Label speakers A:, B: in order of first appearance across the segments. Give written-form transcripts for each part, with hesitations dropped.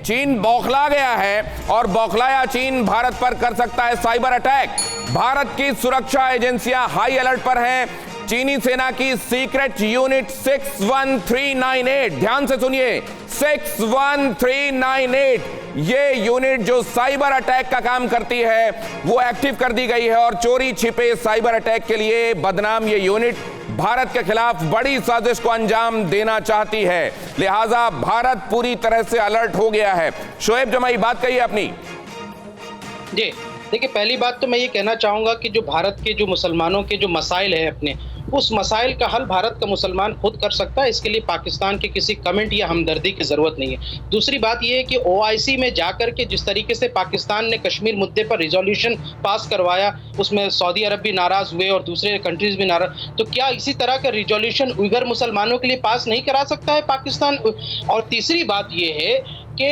A: चीन बौखला गया है और बौखलाया चीन भारत पर कर सकता है साइबर अटैक। भारत की सुरक्षा एजेंसियां हाई अलर्ट पर हैं। चीनी सेना की सीक्रेट यूनिट 61398, ध्यान से सुनिए, 61398, ये यूनिट जो साइबर अटैक का काम करती है वो एक्टिव कर दी गई है और चोरी छिपे साइबर अटैक के लिए बदनाम ये यूनिट भारत के खिलाफ बड़ी साजिश को अंजाम देना चाहती है। लिहाजा भारत पूरी तरह से अलर्ट हो गया है। शोएब जमाई, बात कहिए अपनी।
B: जी देखिए, पहली बात तो मैं ये कहना चाहूँगा कि जो भारत के जो मुसलमानों के जो मसाइल है अपने, उस मसाइल का हल भारत का मुसलमान खुद कर सकता है। इसके लिए पाकिस्तान के किसी कमेंट या हमदर्दी की ज़रूरत नहीं है। दूसरी बात ये है कि OIC में जाकर के जिस तरीके से पाकिस्तान ने कश्मीर मुद्दे पर रिजोल्यूशन पास करवाया, उसमें सऊदी अरब भी नाराज़ हुए और दूसरे कंट्रीज़ भी नाराज़, तो क्या इसी तरह का रिजोल्यूशन उइगर मुसलमानों के लिए पास नहीं करा सकता है पाकिस्तान? और तीसरी बात ये है कि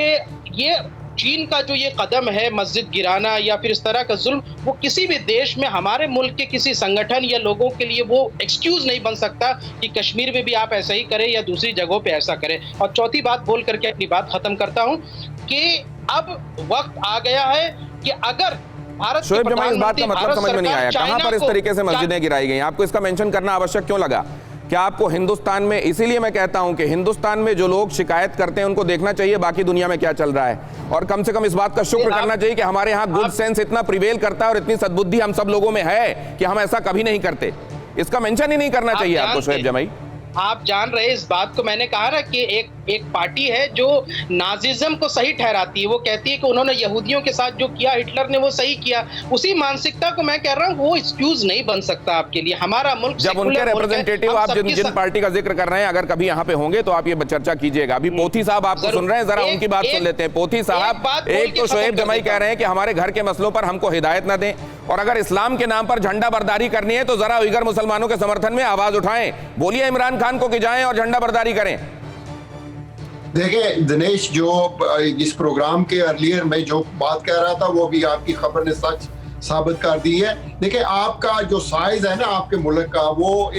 B: ये चीन का जो ये कदम है मस्जिद गिराना या फिर इस तरह का जुल्म, वो किसी भी देश में हमारे मुल्क के किसी संगठन या लोगों के लिए वो एक्सक्यूज नहीं बन सकता कि कश्मीर में भी आप ऐसा ही करें या दूसरी जगहों पे ऐसा करें। और चौथी बात बोल करके अपनी बात खत्म करता हूं कि अब वक्त आ गया है कि अगर भारत
A: शोएब जमाई, इस बात का मतलब समझ में नहीं आया, कहां पर इस तरीके से मस्जिदें गिराई गई? आपको इसका मेंशन करना आवश्यक क्यों लगा? क्या आपको हिंदुस्तान में, इसीलिए मैं कहता हूं कि हिंदुस्तान में जो लोग शिकायत करते हैं उनको देखना चाहिए बाकी दुनिया में क्या चल रहा है, और कम से कम इस बात का शुक्र करना चाहिए कि हमारे यहाँ गुड सेंस इतना प्रिवेल करता है और इतनी सद्बुद्धि हम सब लोगों में है कि हम ऐसा कभी नहीं करते। इसका मेंशन ही नहीं करना चाहिए आपको शोएब जमाई।
B: आप जान रहे इस बात को, मैंने कहा ना कि एक पार्टी है जो नाजिज्म को सही ठहराती है। वो कहती है कि उन्होंने यहूदियों के साथ जो किया हिटलर ने वो सही किया। उसी मानसिकता को मैं कह रहा हूँ वो एक्सक्यूज नहीं बन सकता आपके लिए। हमारा मुल्क
A: जब उनके रिप्रेजेंटेटिव आप जिन पार्टी का जिक्र कर रहे हैं अगर कभी यहाँ पे होंगे तो आप ये चर्चा कीजिएगा। अभी पोथी साहब आपको सुन रहे हैं, जरा उनकी बात सुन लेते हैं। पोथी साहब, एक तो शोएब जमाई कह रहे हैं कि हमारे घर के मसलों पर हमको हिदायत ना दें, और अगर इस्लाम के नाम पर झंडा बरदारी करनी है तो जरा उइगर मुसलमानों के समर्थन में आवाज उठाएं। बोलिए इमरान खान को कि जाएं और झंडा बरदारी करें।
C: देखिए दिनेश, जो इस प्रोग्राम के अर्लियर में जो बात कह रहा था वो भी आपकी खबर ने सच साबित कर दी है। देखिए, आपका जो साइज है ना आपके मुल्क का, वो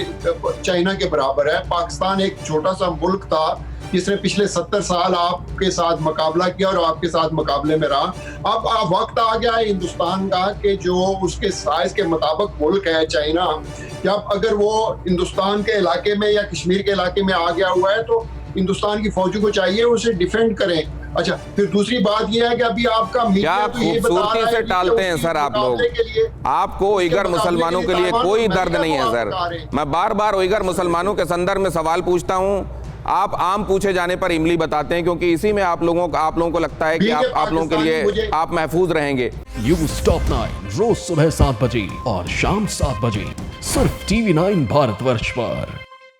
C: चाइना के बराबर है। पाकिस्तान एक छोटा सा मुल्क था जिसने पिछले 70 साल आपके साथ मुकाबला किया और आपके साथ मुकाबले में रहा। अब वक्त आ गया है हिंदुस्तान का कि जो उसके साइज के मुताबिक मुल्क है चाइना, जब अगर वो हिंदुस्तान के इलाके में या कश्मीर के इलाके में आ गया हुआ है तो हिंदुस्तान की फौजों को चाहिए उसे डिफेंड करें। अच्छा, फिर दूसरी बात यह है कि अभी आपका मीडिया तो ये बता रहा है
A: से टालते हैं सर आप लोग। आपको उइगर मुसलमानों के लिए कोई दर्द नहीं है सर। मैं बार बार उइगर मुसलमानों के संदर्भ में सवाल पूछता हूं, आप आम पूछे जाने पर इमली बताते हैं, क्योंकि इसी में आप लोगों को लगता है कि आप लोगों के लिए आप महफूज रहेंगे।
D: न्यूज़ टॉप 9 रोज सुबह 7 बजे और शाम 7 बजे सिर्फ TV9 भारतवर्ष पर।